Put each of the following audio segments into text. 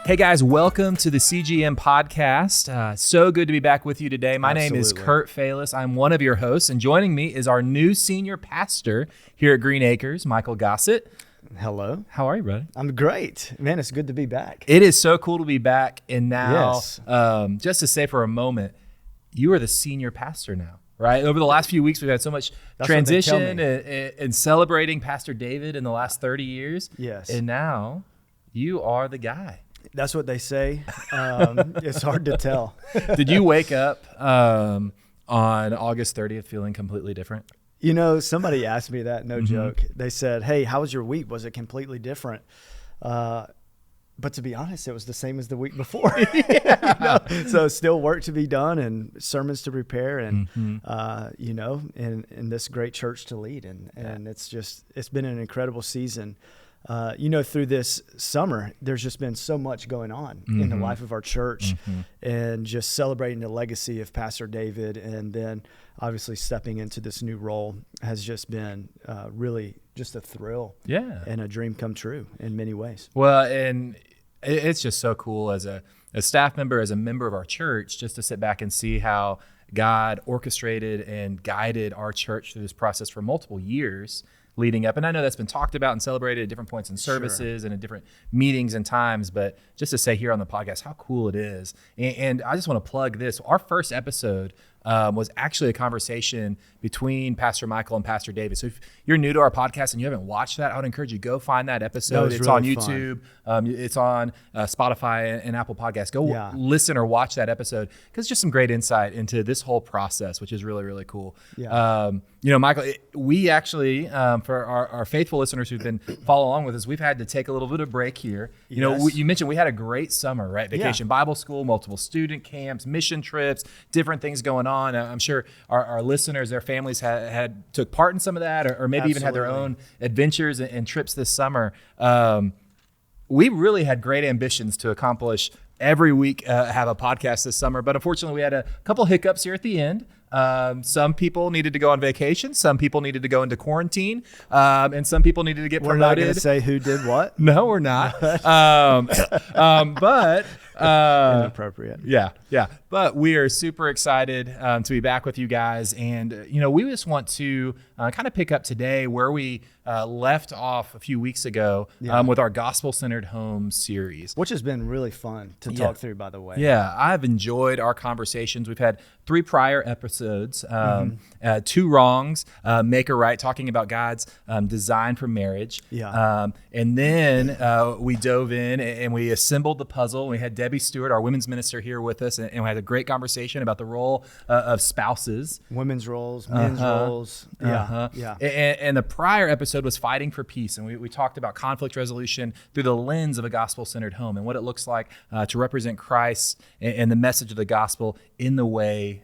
Hey guys, welcome to the CGM podcast. So good to be back with you today. My name is Kurt Fehlis. I'm one of your hosts, and joining me is our new senior pastor here at Green Acres, Michael Gossett. Hello. How are you, brother? I'm great. Man, it's good to be back. It is so cool to be back. And now, Yes. Just to say for a moment, you are the senior pastor now, right? Over the last few weeks, we've had so much transition and celebrating Pastor David in the last 30 years. Yes. And now you are the guy. That's what they say. It's hard to tell. Did you wake up on August 30th feeling completely different? You know, somebody asked me that, no joke. They said, hey, how was your week? Was it completely different? But to be honest, it was the same as the week before. So still work to be done and sermons to prepare and, and this great church to lead. And it's been an incredible season. Through this summer, there's just been so much going on in the life of our church and just celebrating the legacy of Pastor David. And then obviously stepping into this new role has just been really just a thrill and a dream come true in many ways. Well, and it's just so cool as a staff member, as a member of our church, just to sit back and see how God orchestrated and guided our church through this process for multiple years leading up. And I know that's been talked about and celebrated at different points in services and at different meetings and times, but just to say here on the podcast how cool it is. And I just want to plug this. Our first episode was actually a conversation between Pastor Michael and Pastor David. So if you're new to our podcast and you haven't watched that, I would encourage you, go find that episode. It's really on YouTube. It's on Spotify and Apple Podcasts. Go listen or watch that episode because it's just some great insight into this whole process, which is really, really cool. Michael, we actually, for our faithful listeners who've been following along with us, we've had to take a little bit of break here. You mentioned we had a great summer, right? Vacation Bible school, multiple student camps, mission trips, different things going on. I'm sure our listeners, their families had took part in some of that, or maybe even had their own adventures and trips this summer. We really had great ambitions to accomplish every week have a podcast this summer, but unfortunately we had a couple hiccups here at the end. Some people needed to go on vacation, some people needed to go into quarantine, and some people needed to get promoted. We're not going to say who did what. No, we're not. But inappropriate. Yeah. But we are super excited to be back with you guys. And, we just want to kind of pick up today where we left off a few weeks ago with our Gospel-Centered Home series. Which has been really fun to talk through, by the way. Yeah, I've enjoyed our conversations. We've had 3 prior episodes, 2 wrongs, make a right, talking about God's design for marriage. And then we dove in and we assembled the puzzle. We had Debbie Stewart, our women's minister, here with us, and we had a great conversation about the role of spouses. Women's roles, men's roles. And the prior episode was fighting for peace, and we talked about conflict resolution through the lens of a gospel-centered home and what it looks like to represent Christ and the message of the gospel in the way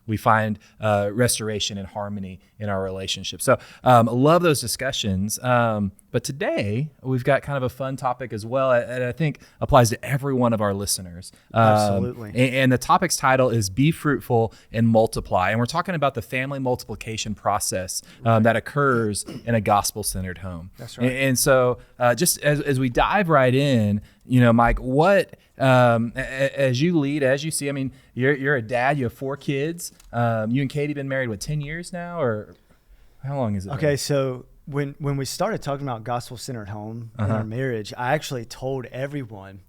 we find restoration and harmony in our relationship. So I love those discussions. But today, we've got kind of a fun topic as well, and I think applies to every one of our listeners. Absolutely. And the topic's title is Be Fruitful and Multiply. And we're talking about the family multiplication process that occurs in a gospel-centered home. That's right. And so just as we dive right in, Mike, what, as you lead, as you see, I mean, you're a dad, you have 4 kids. You and Katie been married, 10 years now? Or how long is it? Okay, so when we started talking about gospel-centered home in our marriage, I actually told everyone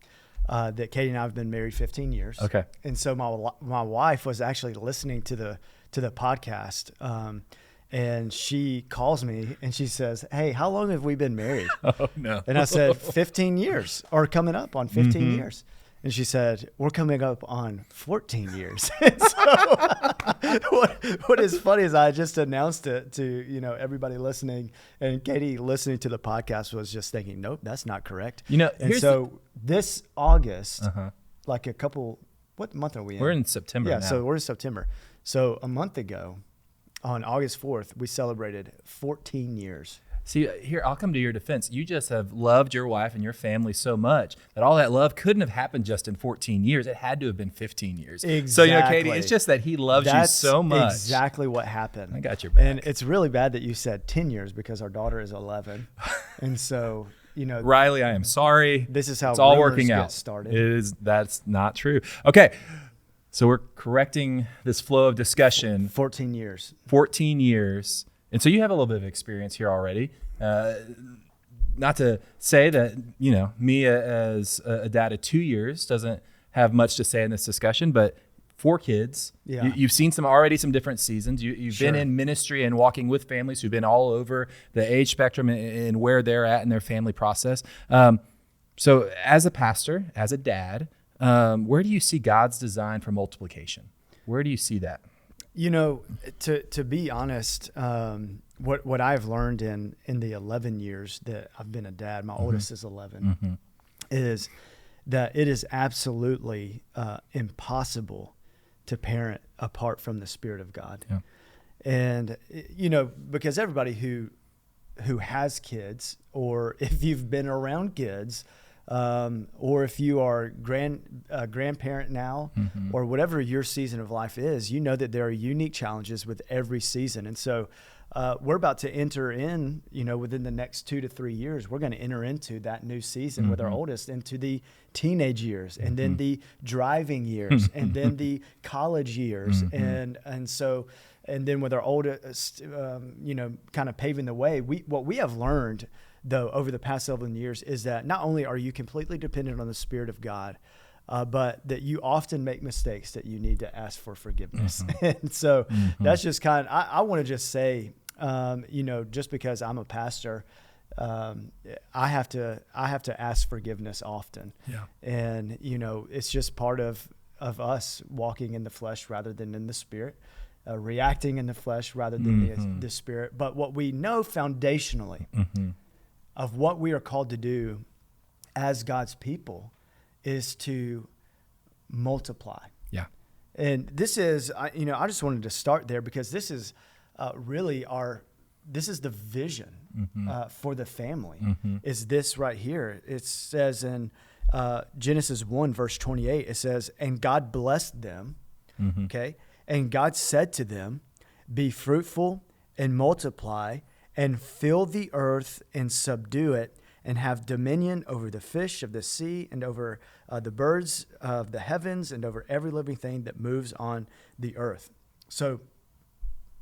that Katie and I have been married 15 years. Okay. And so my wife was actually listening to the podcast, and she calls me and she says, "Hey, how long have we been married?" Oh no. And I said, 15 years, or coming up on 15 years. And she said, "We're coming up on 14 years." And so what is funny is I just announced it to, everybody listening, and Katie listening to the podcast was just thinking, "Nope, that's not correct." And so this August, like what month are we in? We're in September now. Yeah, so we're in September. So a month ago, on August 4th, we celebrated 14 years. See, here, I'll come to your defense. You just have loved your wife and your family so much that all that love couldn't have happened just in 14 years. It had to have been 15 years. Exactly. So, Katie, it's just that he loves you so much. That's exactly what happened. I got your back. And it's really bad that you said 10 years because our daughter is 11. And so Riley, I am sorry. This is how it's all rumors working get out. started. That's not true. Okay. So we're correcting this flow of discussion. 14 years. 14 years. And so you have a little bit of experience here already. Not to say that, me as a dad of 2 years doesn't have much to say in this discussion, but 4 kids, you've seen some different seasons. You've been in ministry and walking with families who've been all over the age spectrum and where they're at in their family process. So as a pastor, as a dad, where do you see God's design for multiplication? Where do you see that? To be honest, what I've learned in the 11 years that I've been a dad, my oldest is 11, is that it is absolutely impossible to parent apart from the Spirit of God. Yeah. And, because everybody who has kids, or if you've been around kids, or if you are a grandparent now, or whatever your season of life is, that there are unique challenges with every season. And so we're about to enter in, within the next 2 to 3 years, we're going to enter into that new season with our oldest, into the teenage years, and then the driving years, and then the college years. And then with our oldest, kind of paving the way, what we have learned, though, over the past 7 years, is that not only are you completely dependent on the Spirit of God, but that you often make mistakes that you need to ask for forgiveness. And so that's just I want to just say, just because I'm a pastor, I have to ask forgiveness often. Yeah. And, it's just part of us walking in the flesh rather than in the Spirit, reacting in the flesh rather than the Spirit. But what we know foundationally of what we are called to do as God's people is to multiply. Yeah. And this is, I just wanted to start there because this is really this is the vision for the family, is this right here. It says in Genesis 1, verse 28, it says, and God blessed them, okay? And God said to them, be fruitful and multiply and fill the earth and subdue it, and have dominion over the fish of the sea and over the birds of the heavens and over every living thing that moves on the earth. So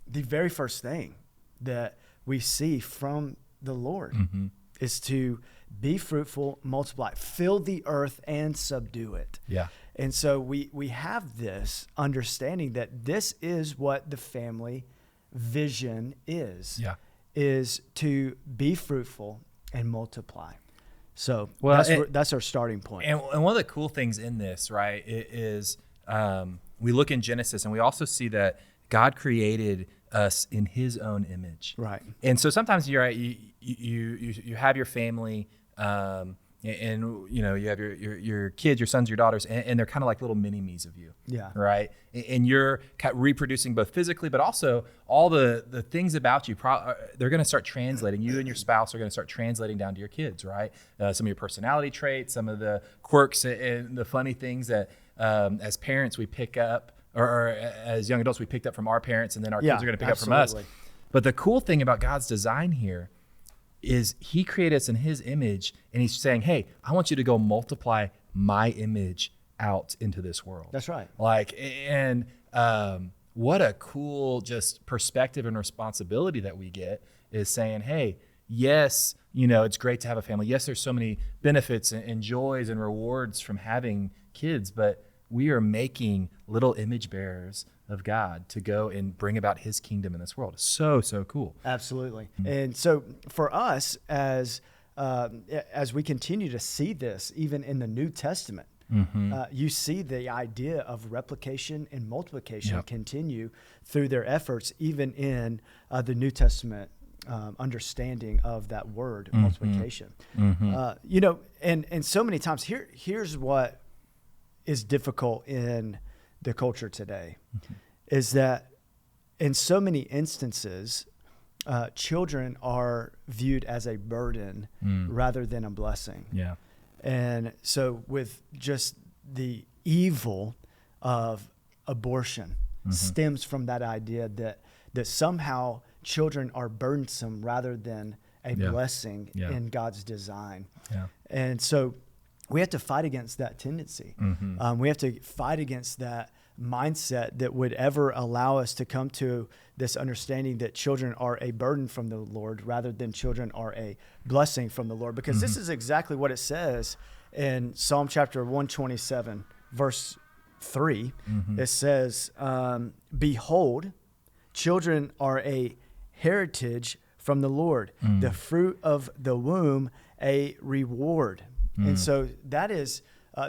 the very first thing that we see from the Lord is to be fruitful, multiply, fill the earth and subdue it. Yeah. And so we have this understanding that this is what the family vision is. Yeah. Is to be fruitful and multiply. So that's our starting point. And one of the cool things in this, right, is we look in Genesis and we also see that God created us in His own image. Right. And so sometimes you're right, you have your family, and you have your kids, your sons, your daughters, and they're kind of like little mini me's of you. Yeah. Right. And you're reproducing both physically, but also all the things about you. They're going to start translating. You and your spouse are going to start translating down to your kids. Right. Some of your personality traits, some of the quirks and the funny things that as parents we pick up, or as young adults we picked up from our parents, and then our kids are going to pick up from us. But the cool thing about God's design here is He created us in His image, and He's saying, hey, I want you to go multiply my image out into this world. That's right. And what a cool just perspective and responsibility that we get is saying, hey, yes, it's great to have a family. Yes, there's so many benefits and joys and rewards from having kids, but we are making little image bearers of God to go and bring about His kingdom in this world. So cool. Absolutely. And so for us, as we continue to see this, even in the New Testament, you see the idea of replication and multiplication continue through their efforts, even in the New Testament understanding of that word, multiplication. And so many times, here's what is difficult in the culture today, is that in so many instances, children are viewed as a burden rather than a blessing. Yeah. And so with just the evil of abortion stems from that idea that somehow children are burdensome rather than a Yeah. blessing Yeah. in God's design. Yeah. And so we have to fight against that tendency. Mm-hmm. We have to fight against that mindset that would ever allow us to come to this understanding that children are a burden from the Lord rather than children are a blessing from the Lord. Because this is exactly what it says in Psalm chapter 127, verse 3. It says, behold, children are a heritage from the Lord, the fruit of the womb, a reward. And so that is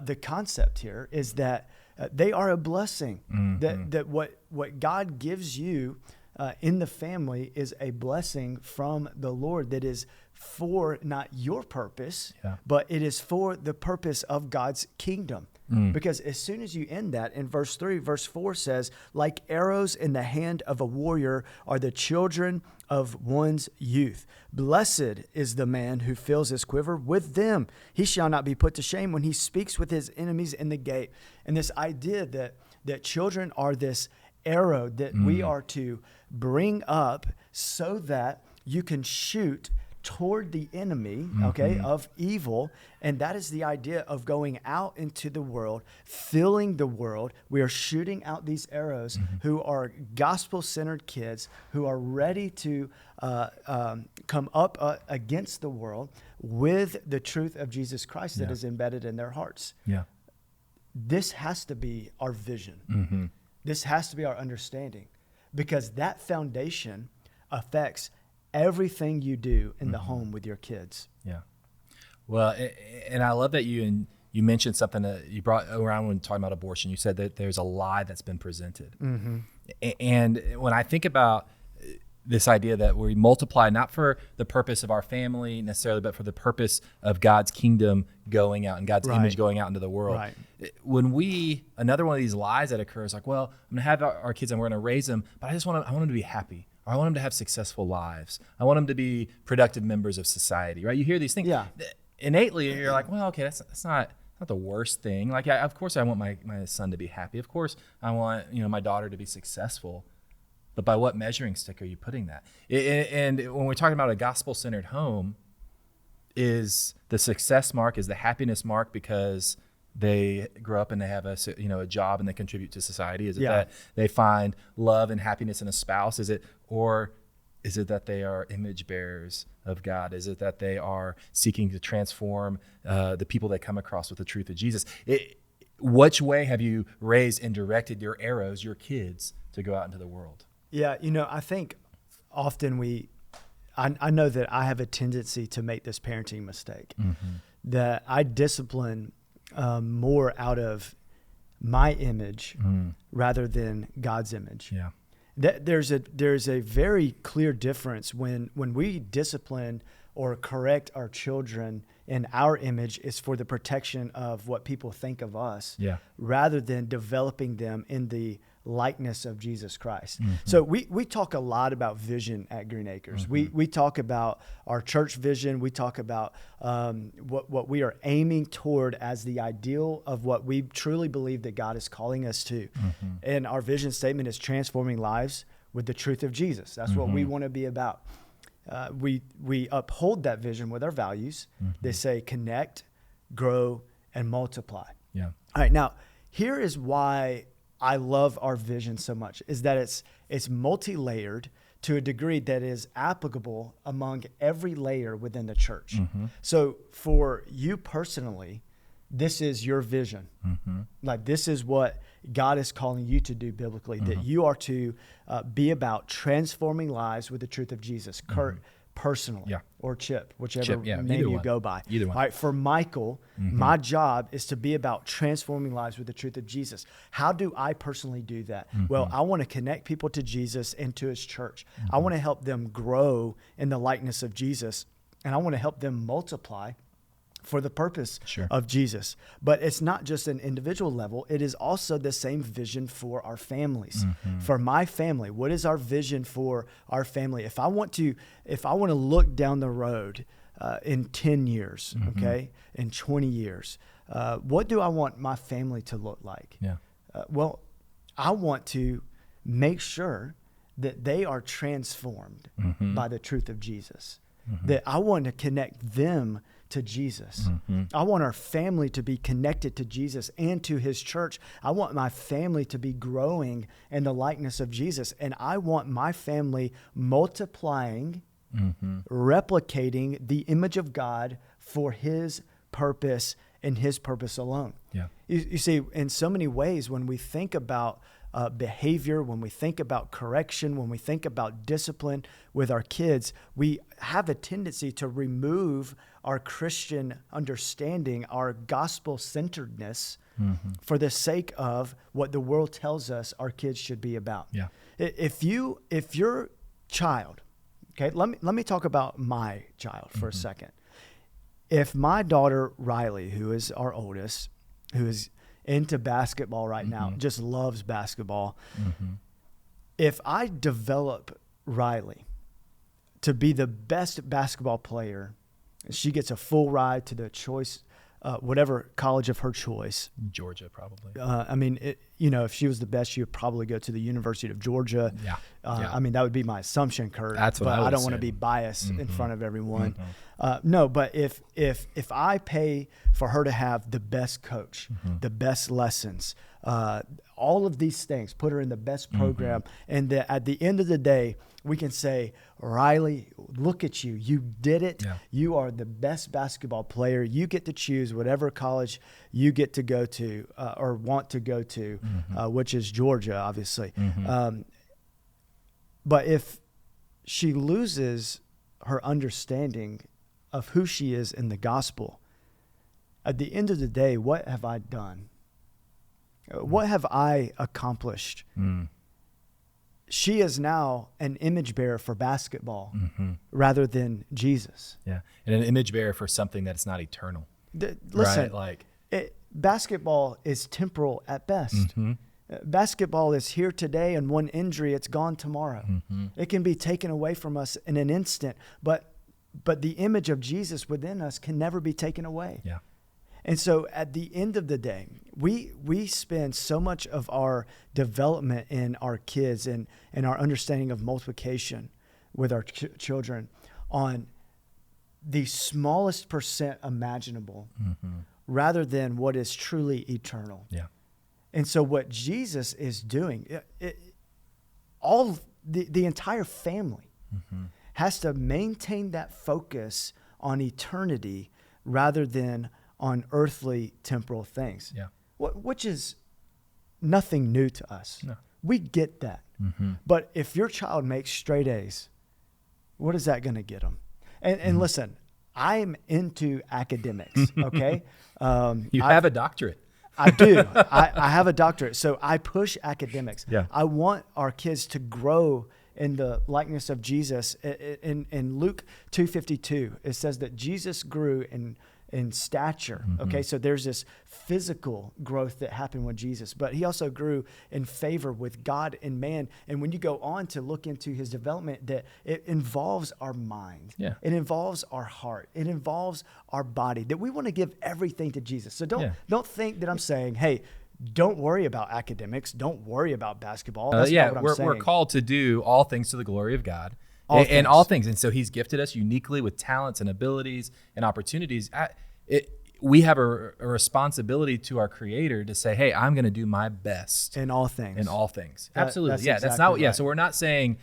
the concept here, is that they are a blessing. That what God gives you in the family is a blessing from the Lord that is for not your purpose, but it is for the purpose of God's kingdom. Because as soon as you end that in verse 3, verse 4 says, like arrows in the hand of a warrior are the children of one's youth. Blessed is the man who fills his quiver with them. He shall not be put to shame when he speaks with his enemies in the gate. And this idea that children are this arrow that we are to bring up so that you can shoot toward the enemy, of evil. And that is the idea of going out into the world, filling the world. We are shooting out these arrows who are gospel-centered kids who are ready to come up against the world with the truth of Jesus Christ that is embedded in their hearts. Yeah. This has to be our vision. This has to be our understanding, because that foundation affects everything you do in the home with your kids. Yeah. Well, and I love that you mentioned something that you brought around when talking about abortion. You said that there's a lie that's been presented. And when I think about this idea that we multiply not for the purpose of our family necessarily, but for the purpose of God's kingdom going out and God's image going out into the world. When another one of these lies that occurs, like, well, I'm going to have our kids and we're going to raise them, but I want them to be happy. Or I want them to have successful lives. I want them to be productive members of society, right? You hear these things. Yeah. Innately, you're like, well, okay, that's not the worst thing. Like, of course I want my son to be happy. Of course I want, my daughter to be successful. But by what measuring stick are you putting that? And when we're talking about a gospel-centered home, is the success mark, is the happiness mark because they grow up and they have a job and they contribute to society? Is it that they find love and happiness in a spouse? Is it that they are image bearers of God? Is it that they are seeking to transform the people they come across with the truth of Jesus? Which way have you raised and directed your arrows, your kids, to go out into the world? Yeah, I think often I know that I have a tendency to make this parenting mistake, that I discipline more out of my image rather than God's image. Yeah. There's a very clear difference when we discipline or correct our children in our image is for the protection of what people think of us, rather than developing them in the likeness of Jesus Christ. So we talk a lot about vision at Green Acres. We talk about our church vision. We talk about what we are aiming toward as the ideal of what we truly believe that God is calling us to. And our vision statement is transforming lives with the truth of Jesus. That's what we want to be about. We uphold that vision with our values. They say connect, grow, and multiply. Yeah. All right. Now, here is why I love our vision so much, is that it's multi-layered to a degree that is applicable among every layer within the church. So for you personally, this is your vision. Like, this is what God is calling you to do biblically, that you are to be about transforming lives with the truth of Jesus. Kurt, personally, or Chip, whichever name you go by. Either one. All right, for Michael, my job is to be about transforming lives with the truth of Jesus. How do I personally do that? Well, I want to connect people to Jesus and to his church. I want to help them grow in the likeness of Jesus, and I want to help them multiply for the purpose of Jesus. But it's not just an individual level. It is also the same vision for our families. For my family, what is our vision for our family? If I want to look down the road in 10 years, in 20 years, what do I want my family to look like? Well, I want to make sure that they are transformed by the truth of Jesus. that I want to connect them to Jesus. I want our family to be connected to Jesus and to his church. I want my family to be growing in the likeness of Jesus. And I want my family multiplying, replicating the image of God for his purpose and his purpose alone. Yeah. You see, in so many ways, when we think about behavior, when we think about correction, when we think about discipline with our kids, we have a tendency to remove our Christian understanding, our gospel-centeredness for the sake of what the world tells us our kids should be about. Yeah. If your child, okay, let me talk about my child for a second. If my daughter Riley, who is our oldest, who is into basketball right now, just loves basketball. If I develop Riley to be the best basketball player, she gets a full ride to the choice, whatever college of her choice. Georgia, probably. I mean, if she was the best, she would probably go to the University of Georgia. Yeah. I mean, that would be my assumption, Kurt. That's what but I would don't want to assume. be biased in front of everyone. No, but if I pay for her to have the best coach, the best lessons, all of these things, put her in the best program, and that at the end of the day, we can say, Riley, look at you. You did it. Yeah. You are the best basketball player. You get to choose whatever college you get to go to or want to go to, which is Georgia, obviously. But if she loses her understanding of who she is in the gospel, at the end of the day, what have I done? What have I accomplished? She is now an image bearer for basketball rather than Jesus. Yeah, and an image bearer for something that's not eternal. Listen, right? basketball is temporal at best. Basketball is here today, and one injury, it's gone tomorrow. It can be taken away from us in an instant, but the image of Jesus within us can never be taken away. Yeah. And so at the end of the day, we spend so much of our development in our kids and our understanding of multiplication with our children on the smallest percent imaginable rather than what is truly eternal. Yeah. And so what Jesus is doing, all the entire family has to maintain that focus on eternity rather than on earthly temporal things. Yeah. Which is nothing new to us. No. We get that. But if your child makes straight A's, what is that going to get them? And listen, I'm into academics, okay? You have a doctorate. I do. I have a doctorate. So I push academics. Yeah. I want our kids to grow in the likeness of Jesus. In Luke 2:52, it says that Jesus grew in stature. Okay, so there's this physical growth that happened with Jesus, but he also grew in favor with God and man. And when you go on to look into his development, that it involves our mind, it involves our heart, it involves our body, that we want to give everything to Jesus. So don't think that I'm saying, hey, don't worry about academics, don't worry about basketball. That's not what I'm saying. We're called to do all things to the glory of God. All things. And so he's gifted us uniquely with talents and abilities and opportunities. We have a responsibility to our Creator to say, hey, I'm going to do my best. In all things. Absolutely. That's that's not right. So we're not saying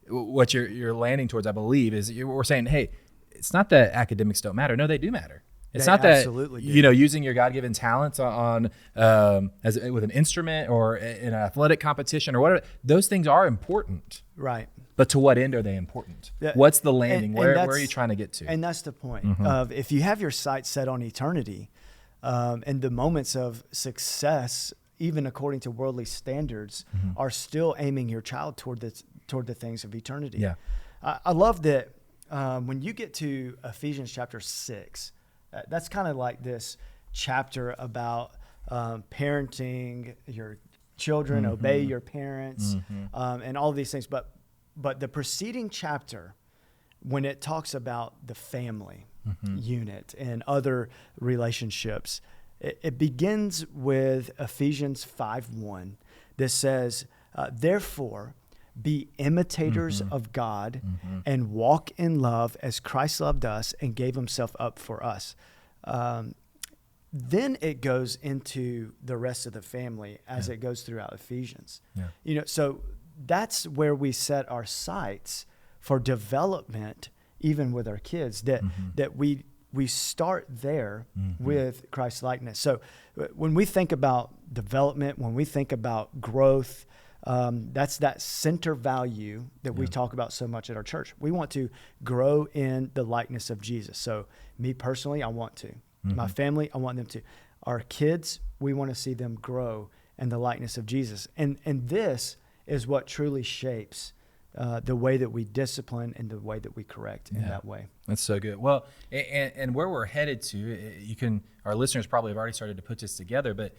what you're landing towards, I believe, is we're saying, hey, it's not that academics don't matter. No, they do matter. It's not that, using your God-given talents on with an instrument or in an athletic competition or whatever, those things are important. Right. But to what end are they important? What's the landing? Where are you trying to get to? And that's the point of if you have your sights set on eternity and the moments of success, even according to worldly standards, are still aiming your child toward the things of eternity. Yeah. I love that when you get to Ephesians chapter 6, that's kind of like this chapter about parenting your children, obey your parents, and all of these things. But the preceding chapter, when it talks about the family unit and other relationships, it begins with Ephesians 5:1 that says, therefore, be imitators of God and walk in love as Christ loved us and gave himself up for us. Then it goes into the rest of the family as it goes throughout Ephesians. Yeah. So that's where we set our sights for development, even with our kids, that we start there with Christ likeness. So when we think about development, when we think about growth, that's that center value that we talk about so much at our church. We want to grow in the likeness of Jesus. So me personally, I want to. My family, I want them to. Our kids, we want to see them grow in the likeness of Jesus. And this is what truly shapes the way that we discipline and the way that we correct in that way. That's so good. Well, and where we're headed to, our listeners probably have already started to put this together, but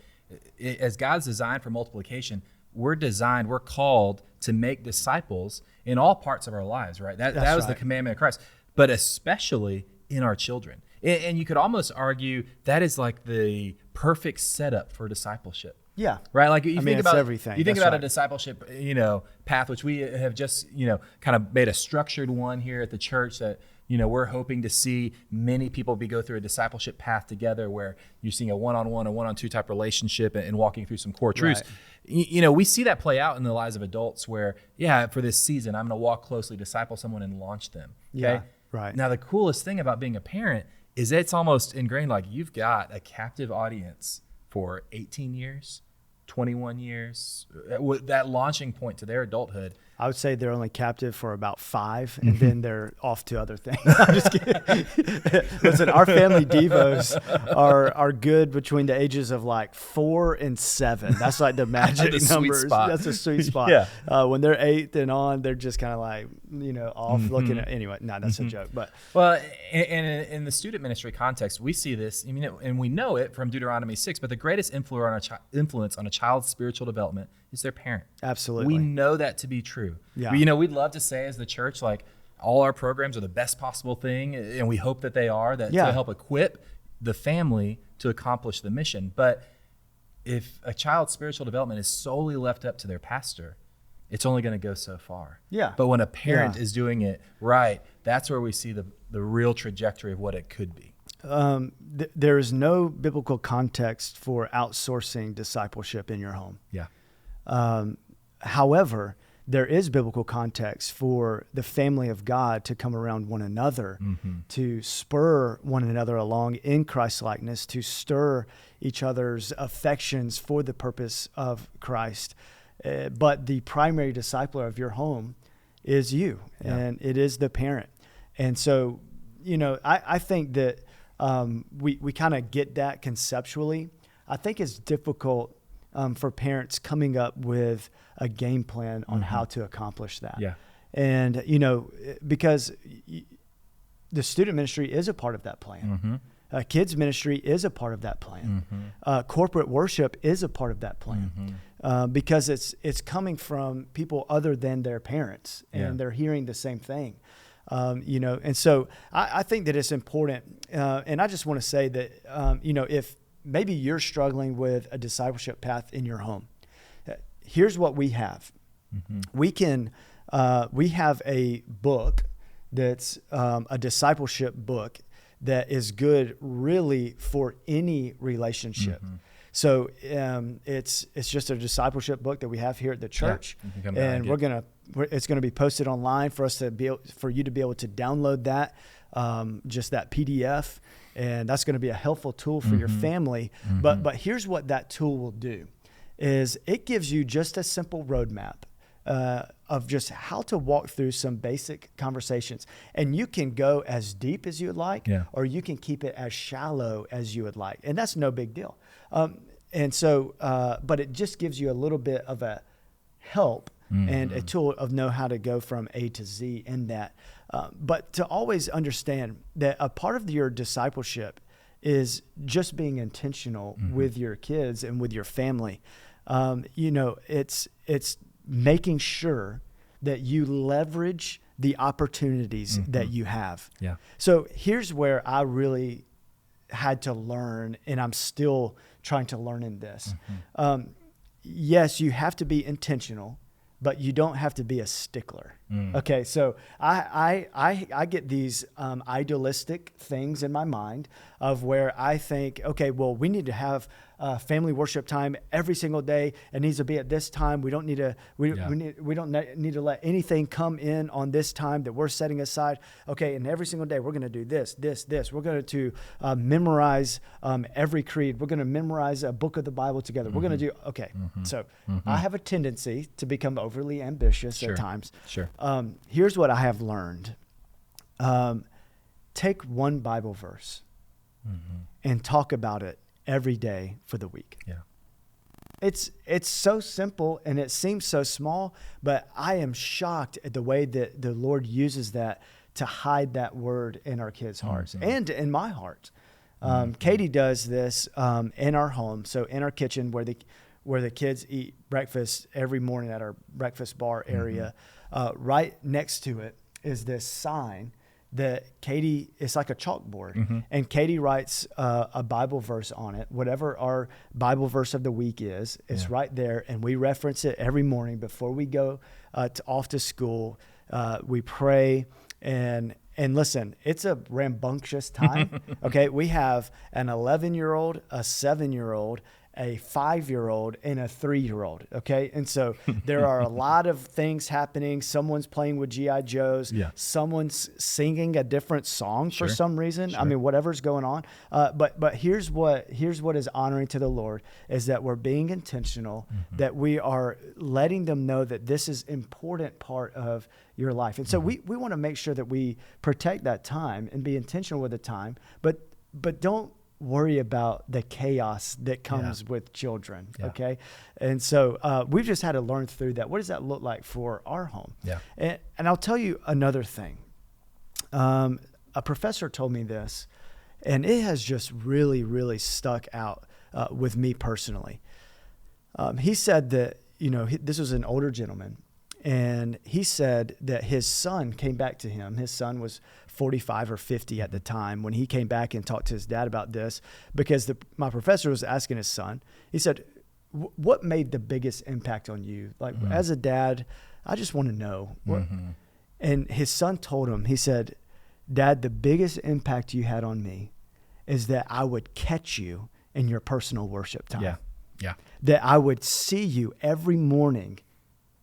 as God's designed for multiplication, we're called to make disciples in all parts of our lives, right? That was the commandment of Christ, but especially in our children. And you could almost argue that is like the perfect setup for discipleship. Yeah. Right. Like you think about everything. You think about a discipleship, path, which we have just, kind of made a structured one here at the church that, we're hoping to see many people go through a discipleship path together where you're seeing a one-on-one, a one-on-two type relationship and walking through some core truths. Right. We see that play out in the lives of adults where, for this season, I'm going to walk closely, disciple someone and launch them. Okay. Yeah. Right. Now, the coolest thing about being a parent is it's almost ingrained, like you've got a captive audience for 18 years, 21 years, that launching point to their adulthood. I would say they're only captive for about 5, and then they're off to other things. I'm just kidding. Listen, our family devos are good between the ages of like 4 and 7. That's like the magic numbers. That's a sweet spot. Yeah. When they're 8 and on, they're just kind of like, off looking at, anyway, that's a joke. But well, and in the student ministry context, we see this, and we know it from Deuteronomy 6, but the greatest influence on a child's spiritual development is their parent. Absolutely. We know that to be true. Yeah. We'd love to say as the church, like all our programs are the best possible thing, and we hope that they are, to help equip the family to accomplish the mission. But if a child's spiritual development is solely left up to their pastor, it's only going to go so far. Yeah. But when a parent is doing it right, that's where we see the real trajectory of what it could be. There is no biblical context for outsourcing discipleship in your home. Yeah. However, there is biblical context for the family of God to come around one another, to spur one another along in Christ likeness, to stir each other's affections for the purpose of Christ. But the primary discipler of your home is you, and it is the parent. And so, I think that we kind of get that conceptually. I think it's difficult for parents coming up with a game plan on how to accomplish that. Yeah. And, because the student ministry is a part of that plan. Kids ministry is a part of that plan. Corporate worship is a part of that plan. Because it's coming from people other than their parents, and they're hearing the same thing. And so I think that it's important. And I just want to say that, if maybe you're struggling with a discipleship path in your home, here's what we have. We have a book that's a discipleship book that is good really for any relationship. So it's just a discipleship book that we have here at the church, and it's gonna be posted online for you to be able to download that, just that PDF, and that's gonna be a helpful tool for your family. But here's what that tool will do: is it gives you just a simple roadmap of just how to walk through some basic conversations. And you can go as deep as you would like, or you can keep it as shallow as you would like. And that's no big deal. And so, but it just gives you a little bit of a help and a tool of know how to go from A to Z in that. But to always understand that a part of your discipleship is just being intentional with your kids and with your family. It's making sure that you leverage the opportunities that you have. Yeah. So here's where I really had to learn, and I'm still trying to learn in this. Yes, you have to be intentional but you don't have to be a stickler. Okay, so I get these idealistic things in my mind of where I think, okay, well, we need to have family worship time every single day. It needs to be at this time. We don't need to we don't need to let anything come in on this time that we're setting aside. Okay, and every single day we're going to do this. We're going to memorize every creed. We're going to memorize a book of the Bible together. We're going to do So I have a tendency to become overly ambitious at times. Sure. Here's what I have learned. Take one Bible verse and talk about it every day for the week. Yeah. It's so simple and it seems so small, but I am shocked at the way that the Lord uses that to hide that word in our kids' hearts and in my heart. Katie does this in our home, so in our kitchen where the kids eat breakfast every morning at our breakfast bar area. Right next to it is this sign that Katie, it's like a chalkboard, and Katie writes a Bible verse on it. Whatever our Bible verse of the week is, it's right there, and we reference it every morning before we go off to school. We pray, and listen, it's a rambunctious time. Okay, we have an 11-year-old, a 7-year-old, a 5-year-old, and a 3-year-old. Okay. And so there are a lot of things happening. Someone's playing with G.I. Joes. Yeah. Someone's singing a different song for some reason. I mean, whatever's going on. But here's what is honoring to the Lord is that we're being intentional, that we are letting them know that this is important part of your life. And so we want to make sure that we protect that time and be intentional with the time, but don't worry about the chaos that comes with children. Okay. And so we've just had to learn through that. What does that look like for our home? Yeah. And I'll tell you another thing. A professor told me this, and it has just really, really stuck out with me personally. He said that, this was an older gentleman, and he said that his son came back to him. His son was 45 or 50 at the time when he came back and talked to his dad about this, because my professor was asking his son, he said, what made the biggest impact on you? Like as a dad, I just want to know. And his son told him, he said, Dad, the biggest impact you had on me is that I would catch you in your personal worship time. Yeah. That I would see you every morning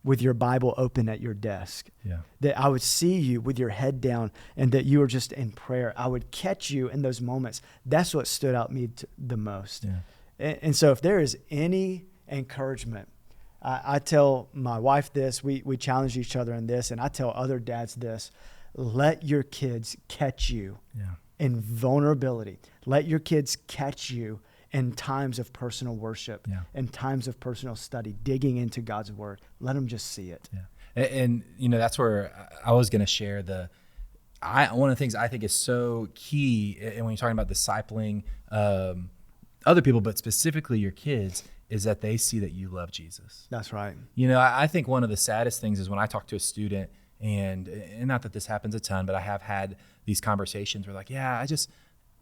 with your Bible open at your desk. Yeah. That I would see you with your head down and that you were just in prayer. I would catch you in those moments. That's what stood out me the most. Yeah. And so if there is any encouragement, I tell my wife this, we challenge each other in this, and I tell other dads this, let your kids catch you in vulnerability. Let your kids catch you in times of personal worship, in times of personal study, digging into God's word. Let them just see it. Yeah. And that's where I was going to share one of the things I think is so key, and when you're talking about discipling other people, but specifically your kids, is that they see that you love Jesus. That's right. I think one of the saddest things is when I talk to a student, and not that this happens a ton, but I have had these conversations where like, I just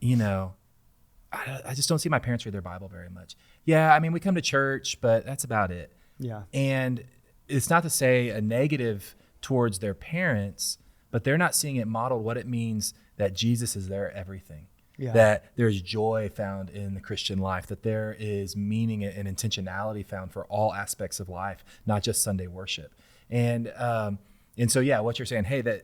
don't see my parents read their Bible very much. Yeah, I mean, we come to church, but that's about it. Yeah. And it's not to say a negative towards their parents, but they're not seeing it modeled what it means that Jesus is their everything. Yeah. That there's joy found in the Christian life, that there is meaning and intentionality found for all aspects of life, not just Sunday worship. And so, what you're saying, hey, that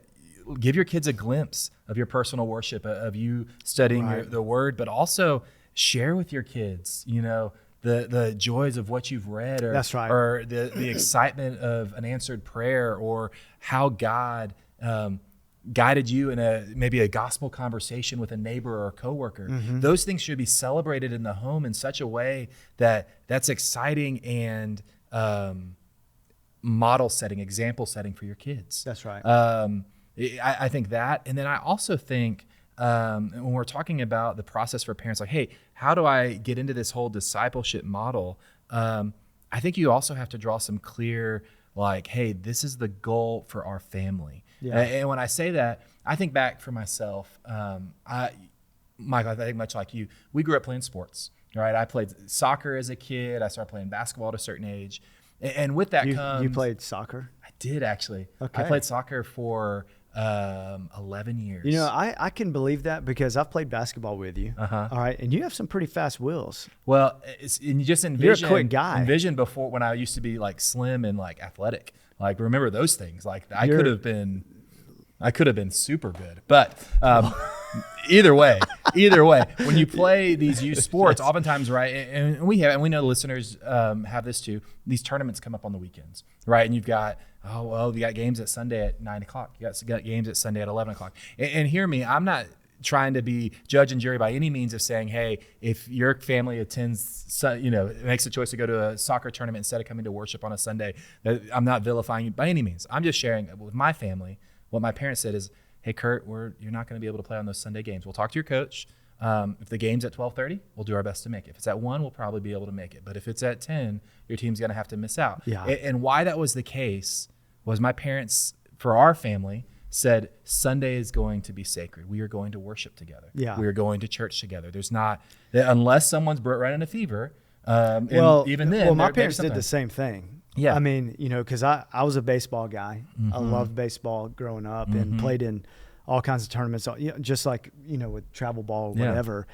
give your kids a glimpse of your personal worship, of you studying the word, but also share with your kids, the joys of what you've read, or, That's right. or the excitement of an answered prayer, or how God guided you in maybe a gospel conversation with a neighbor or a coworker. Those things should be celebrated in the home in such a way that that's exciting and model setting, example setting for your kids. That's right. I think that. And then I also think when we're talking about the process for parents, like, hey, how do I get into this whole discipleship model? I think you also have to draw some clear, like, hey, this is the goal for our family. Yeah. And when I say that, I think back for myself. Michael, I think much like you, we grew up playing sports, right? I played soccer as a kid. I started playing basketball at a certain age. And with that comes... You played soccer? I did, actually. Okay. I played soccer for 11 years. You know, I can believe that because I've played basketball with you. Uh-huh. All right. And you have some pretty fast wheels. Well, and you just envision... You're a quick guy. Envision before, when I used to be like slim and like athletic. Like, remember those things. Like, I could have been super good. But either way, when you play these youth sports, oftentimes, right, and we know listeners have this too, these tournaments come up on the weekends, right? And you've got, you got games at Sunday at 9 o'clock. You got games at Sunday at 11 o'clock. And hear me, I'm not trying to be judge and jury by any means of saying, hey, if your family attends, makes the choice to go to a soccer tournament instead of coming to worship on a Sunday, I'm not vilifying you by any means. I'm just sharing with my family. What my parents said is, hey, Kurt, you're not going to be able to play on those Sunday games. We'll talk to your coach. If the game's at 12:30, we'll do our best to make it. If it's at 1, we'll probably be able to make it. But if it's at 10, your team's going to have to miss out. Yeah. And why that was the case was my parents, for our family, said Sunday is going to be sacred. We are going to worship together. Yeah. We are going to church together. There's not, unless someone's running a fever, even then. My parents did the same thing. Yeah. I mean, because I was a baseball guy. Mm-hmm. I loved baseball growing up and played in all kinds of tournaments, just like, with travel ball or whatever.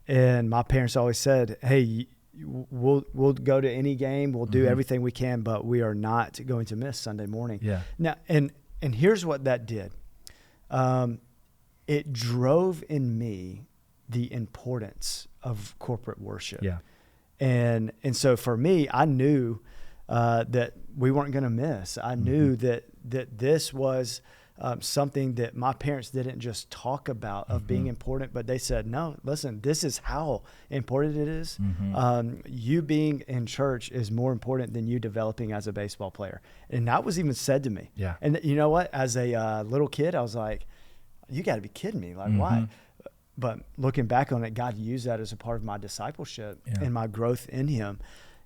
And my parents always said, hey, we'll go to any game. We'll do everything we can, but we are not going to miss Sunday morning. Yeah. Now, and here's what that did. It drove in me the importance of corporate worship. Yeah. And so for me, I knew that we weren't going to miss. I knew that this was something that my parents didn't just talk about of being important, but they said, no, listen, this is how important it is. You being in church is more important than you developing as a baseball player. And that was even said to me. Yeah. And you know what? As a little kid, I was like, you got to be kidding me. Like, why? But looking back on it, God used that as a part of my discipleship and my growth in him.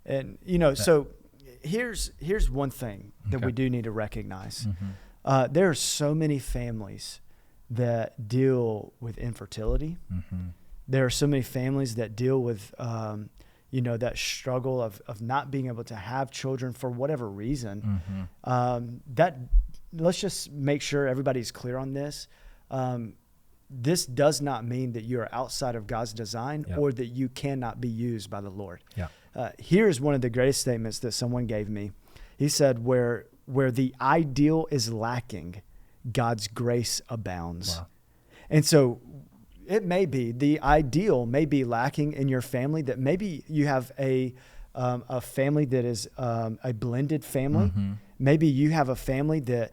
And, so here's one thing that we do need to recognize. There are so many families that deal with infertility. There are so many families that deal with, that struggle of not being able to have children for whatever reason. Let's just make sure everybody's clear on this. This does not mean that you're outside of God's design or that you cannot be used by the Lord. Here's one of the greatest statements that someone gave me. He said, where the ideal is lacking, God's grace abounds. Wow. And so it may be, the ideal may be lacking in your family, that maybe you have a family that is a blended family. Maybe you have a family that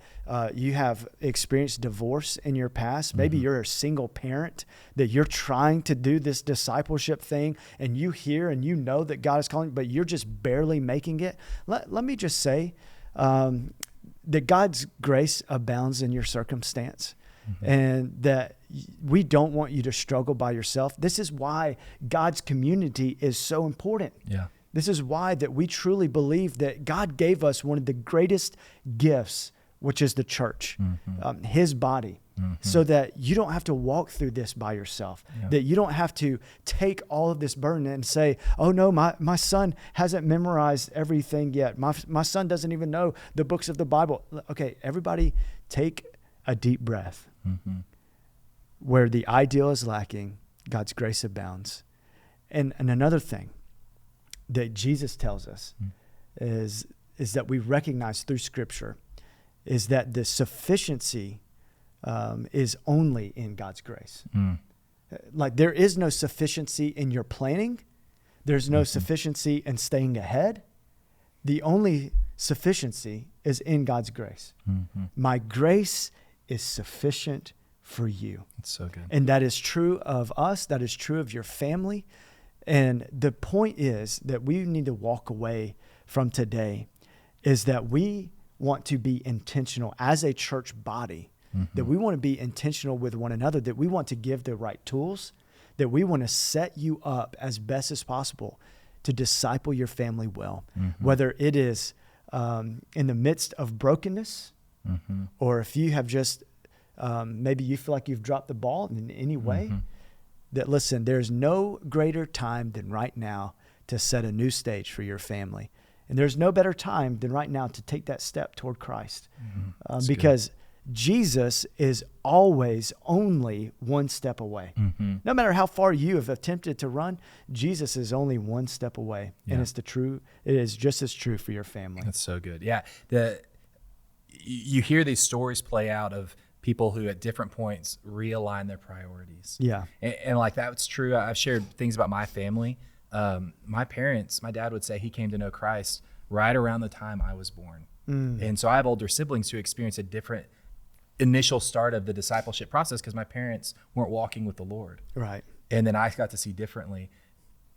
you have experienced divorce in your past. Maybe you're a single parent that you're trying to do this discipleship thing, and you hear and you know that God is calling, but you're just barely making it. Let me just say that God's grace abounds in your circumstance, and that we don't want you to struggle by yourself. This is why God's community is so important. Yeah. This is why that we truly believe that God gave us one of the greatest gifts, which is the church, his body, so that you don't have to walk through this by yourself, that you don't have to take all of this burden and say, oh no, my son hasn't memorized everything yet. My son doesn't even know the books of the Bible. Okay, everybody take a deep breath. Where the ideal is lacking, God's grace abounds. And another thing that Jesus tells us is that we recognize through Scripture is that the sufficiency is only in God's grace. Like there is no sufficiency in your planning. There's no sufficiency in staying ahead. The only sufficiency is in God's grace. My grace is sufficient for you. That's so good. And that is true of us. That is true of your family. And the point is that we need to walk away from today is that we want to be intentional as a church body, that we want to be intentional with one another, that we want to give the right tools, that we want to set you up as best as possible to disciple your family well, whether it is in the midst of brokenness or if you have just maybe you feel like you've dropped the ball in any way. That listen, there's no greater time than right now to set a new stage for your family. And there's no better time than right now to take that step toward Christ, because Jesus is always only one step away. No matter how far you have attempted to run, Jesus is only one step away. And it is just as true for your family. That's so good. Yeah. You hear these stories play out of people who at different points realign their priorities. Yeah. And like that's true. I've shared things about my family. My parents, my dad would say he came to know Christ right around the time I was born. And so I have older siblings who experience a different initial start of the discipleship process because my parents weren't walking with the Lord. Right. And then I got to see differently.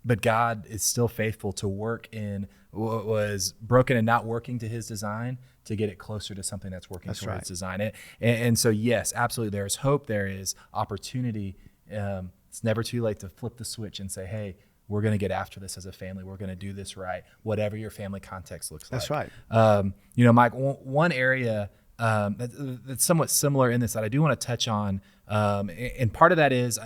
But God is still faithful to work in what was broken and not working to his design to get it closer to something that's working toward its design. And so, yes, absolutely, there is hope. There is opportunity. It's never too late to flip the switch and say, hey, we're going to get after this as a family. We're going to do this right, whatever your family context looks like. That's right. Mike, one area that's somewhat similar in this that I do want to touch on, and part of that is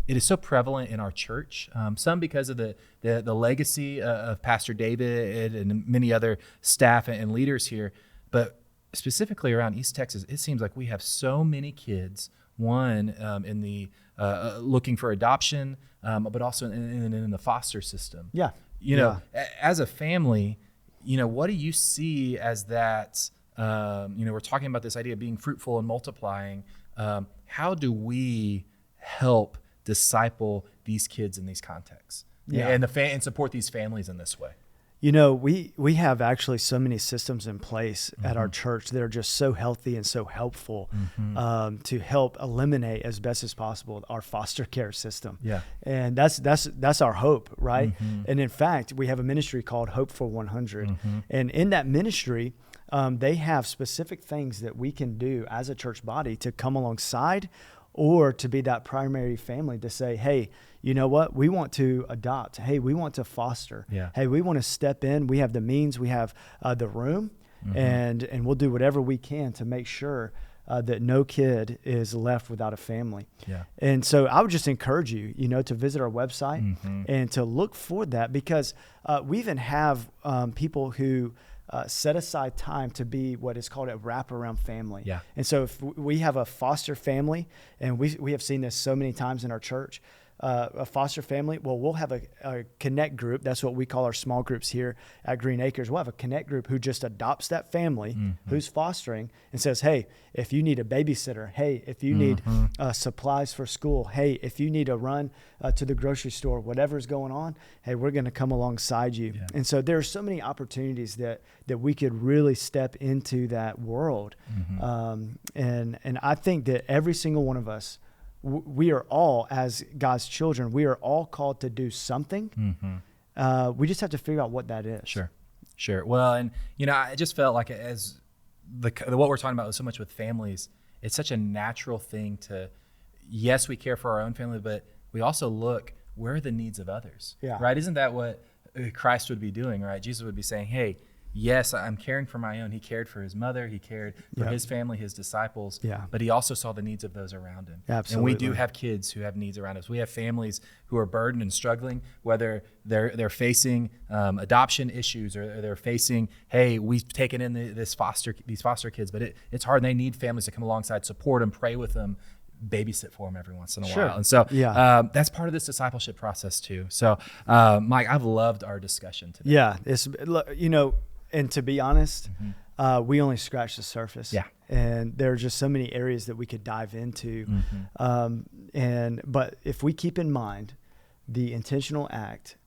it is so prevalent in our church, some because of the legacy of Pastor David and many other staff and leaders here, but specifically around East Texas, it seems like we have so many kids, in the looking for adoption, but also in the foster system. Yeah. As a family, what do you see as that? We're talking about this idea of being fruitful and multiplying. How do we help disciple these kids in these contexts and support these families in this way? We have actually so many systems in place at our church that are just so healthy and so helpful to help eliminate as best as possible our foster care system. Yeah. And that's our hope, right? And in fact, we have a ministry called Hope for 100. And in that ministry, they have specific things that we can do as a church body to come alongside or to be that primary family to say, hey, you know what? We want to adopt. Hey, we want to foster. Yeah. Hey, we want to step in. We have the means. We have the room, and we'll do whatever we can to make sure that no kid is left without a family. Yeah. And so I would just encourage you, to visit our website and to look for that, because we even have people who set aside time to be what is called a wraparound family. Yeah. And so if we have a foster family, and we have seen this so many times in our church, a foster family, well, we'll have a connect group. That's what we call our small groups here at Green Acres. We'll have a connect group who just adopts that family who's fostering and says, hey, if you need a babysitter, hey, if you need supplies for school, hey, if you need a run to the grocery store, whatever's going on, hey, we're going to come alongside you. Yeah. And so there are so many opportunities that we could really step into that world. And I think that every single one of us, we are all, as God's children, we are all called to do something. We just have to figure out what that is. Sure. Well, and I just felt like as what we're talking about so much with families, it's such a natural thing to, yes, we care for our own family, but we also look, where are the needs of others? Yeah. Right? Isn't that what Christ would be doing, right? Jesus would be saying, hey, yes, I'm caring for my own. He cared for his mother. He cared for his family, his disciples. Yeah. But he also saw the needs of those around him. Absolutely. And we do have kids who have needs around us. We have families who are burdened and struggling, whether they're facing adoption issues or they're facing, hey, we've taken in these foster kids, but it's hard. And they need families to come alongside, support them, pray with them, babysit for them every once in a while. And so that's part of this discipleship process too. So Mike, I've loved our discussion today. Yeah. And to be honest, we only scratched the surface. Yeah. And there are just so many areas that we could dive into. But if we keep in mind the intentional act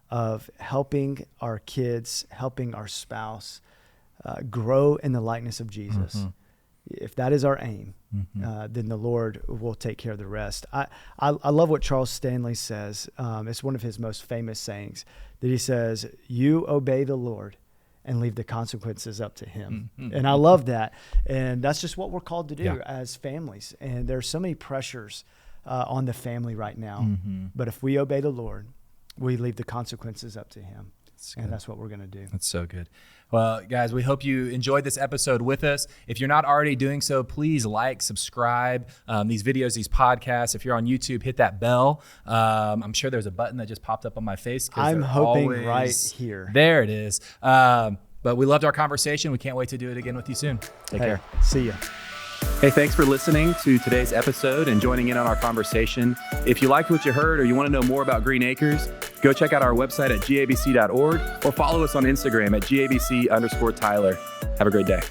of helping our kids, helping our spouse grow in the likeness of Jesus, if that is our aim, then the Lord will take care of the rest. I love what Charles Stanley says. It's one of his most famous sayings that he says, you obey the Lord and leave the consequences up to him. And I love that. And that's just what we're called to do as families. And there's so many pressures on the family right now. But if we obey the Lord, we leave the consequences up to him. And that's what we're going to do. That's so good. Well, guys, we hope you enjoyed this episode with us. If you're not already doing so, please like, subscribe these videos, these podcasts. If you're on YouTube, hit that bell. I'm sure there's a button that just popped up on my face. I'm hoping right here. There it is. But we loved our conversation. We can't wait to do it again with you soon. Take care. See ya. Hey, thanks for listening to today's episode and joining in on our conversation. If you liked what you heard or you want to know more about Green Acres, go check out our website at gabc.org or follow us on Instagram at gabc_Tyler. Have a great day.